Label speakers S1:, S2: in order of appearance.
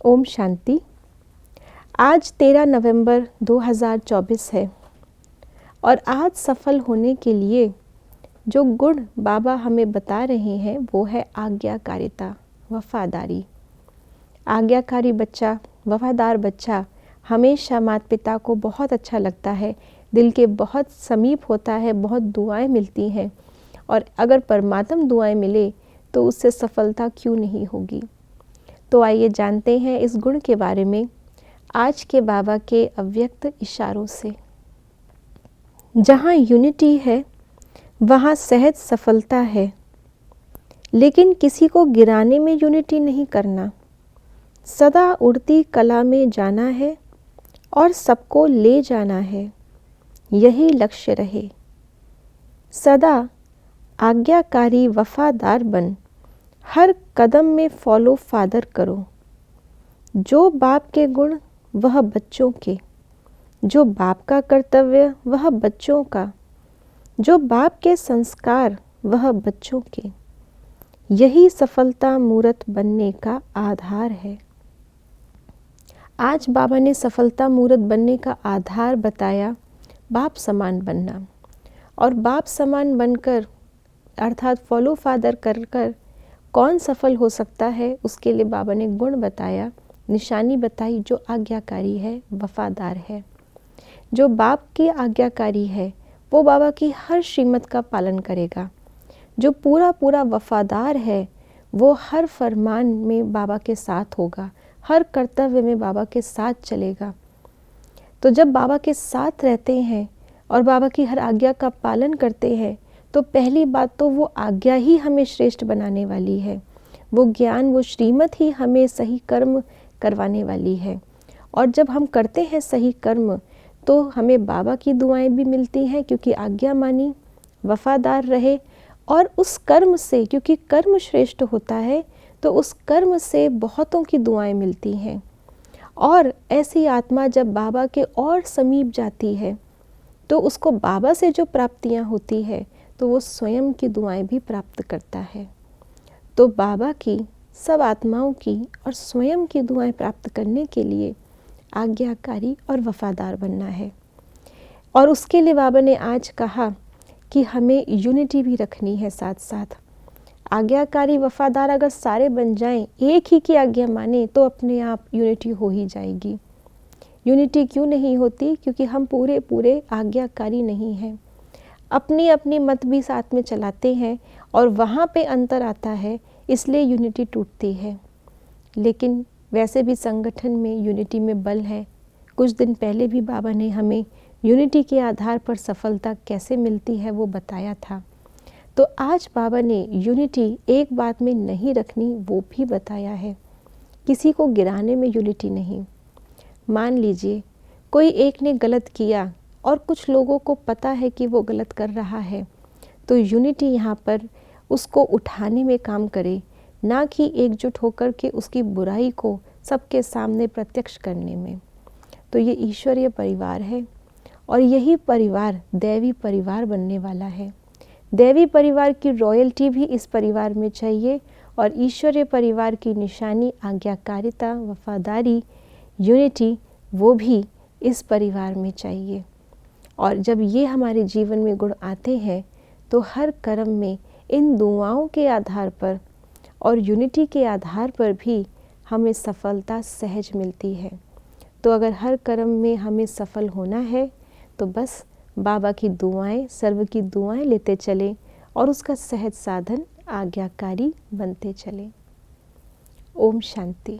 S1: ओम शांति। आज 13 नवंबर 2024 है और आज सफल होने के लिए जो गुण बाबा हमें बता रहे हैं वो है आज्ञाकारिता, वफादारी। आज्ञाकारी बच्चा, वफादार बच्चा हमेशा माता पिता को बहुत अच्छा लगता है, दिल के बहुत समीप होता है, बहुत दुआएं मिलती हैं। और अगर परमात्म दुआएं मिले तो उससे सफलता क्यों नहीं होगी। तो आइए जानते हैं इस गुण के बारे में आज के बाबा के अव्यक्त इशारों से। जहाँ यूनिटी है वहाँ सहज सफलता है, लेकिन किसी को गिराने में यूनिटी नहीं करना। सदा उड़ती कला में जाना है और सबको ले जाना है, यही लक्ष्य रहे। सदा आज्ञाकारी वफादार बन, हर कदम में फॉलो फादर करो। जो बाप के गुण वह बच्चों के, जो बाप का कर्तव्य वह बच्चों का, जो बाप के संस्कार वह बच्चों के, यही सफलता मूर्त बनने का आधार है। आज बाबा ने सफलता मूर्त बनने का आधार बताया, बाप समान बनना। और बाप समान बनकर अर्थात फॉलो फादर कर कौन सफल हो सकता है, उसके लिए बाबा ने गुण बताया, निशानी बताई। जो आज्ञाकारी है, वफादार है, जो बाप की आज्ञाकारी है वो बाबा की हर श्रीमत का पालन करेगा। जो पूरा पूरा वफादार है वो हर फरमान में बाबा के साथ होगा, हर कर्तव्य में बाबा के साथ चलेगा। तो जब बाबा के साथ रहते हैं और बाबा की हर आज्ञा का पालन करते हैं तो पहली बात तो वो आज्ञा ही हमें श्रेष्ठ बनाने वाली है। वो ज्ञान, वो श्रीमत ही हमें सही कर्म करवाने वाली है। और जब हम करते हैं सही कर्म तो हमें बाबा की दुआएं भी मिलती हैं, क्योंकि आज्ञा मानी, वफादार रहे। और उस कर्म से, क्योंकि कर्म श्रेष्ठ होता है, तो उस कर्म से बहुतों की दुआएं मिलती हैं। और ऐसी आत्मा जब बाबा के और समीप जाती है तो उसको बाबा से जो प्राप्तियां होती है तो वो स्वयं की दुआएं भी प्राप्त करता है। तो बाबा की, सब आत्माओं की और स्वयं की दुआएं प्राप्त करने के लिए आज्ञाकारी और वफादार बनना है। और उसके लिए बाबा ने आज कहा कि हमें यूनिटी भी रखनी है साथ साथ। आज्ञाकारी वफादार अगर सारे बन जाएं, एक ही की आज्ञा माने, तो अपने आप यूनिटी हो ही जाएगी। यूनिटी क्यों नहीं होती? क्योंकि हम पूरे आज्ञाकारी नहीं हैं। अपनी अपनी मत भी साथ में चलाते हैं और वहाँ पे अंतर आता है, इसलिए यूनिटी टूटती है। लेकिन वैसे भी संगठन में यूनिटी में बल है। कुछ दिन पहले भी बाबा ने हमें यूनिटी के आधार पर सफलता कैसे मिलती है वो बताया था। तो आज बाबा ने यूनिटी एक बात में नहीं रखनी वो भी बताया है। किसी को गिराने में यूनिटी नहीं। मान लीजिए कोई एक ने गलत किया और कुछ लोगों को पता है कि वो गलत कर रहा है, तो यूनिटी यहाँ पर उसको उठाने में काम करे, ना कि एकजुट होकर के उसकी बुराई को सबके सामने प्रत्यक्ष करने में। तो ये ईश्वरीय परिवार है और यही परिवार दैवी परिवार बनने वाला है। दैवी परिवार की रॉयल्टी भी इस परिवार में चाहिए और ईश्वरीय परिवार की निशानी आज्ञाकारिता, वफादारी, यूनिटी, वो भी इस परिवार में चाहिए। और जब ये हमारे जीवन में गुण आते हैं तो हर कर्म में इन दुआओं के आधार पर और यूनिटी के आधार पर भी हमें सफलता सहज मिलती है। तो अगर हर कर्म में हमें सफल होना है तो बस बाबा की दुआएं, सर्व की दुआएं लेते चलें और उसका सहज साधन आज्ञाकारी बनते चलें। ओम शांति।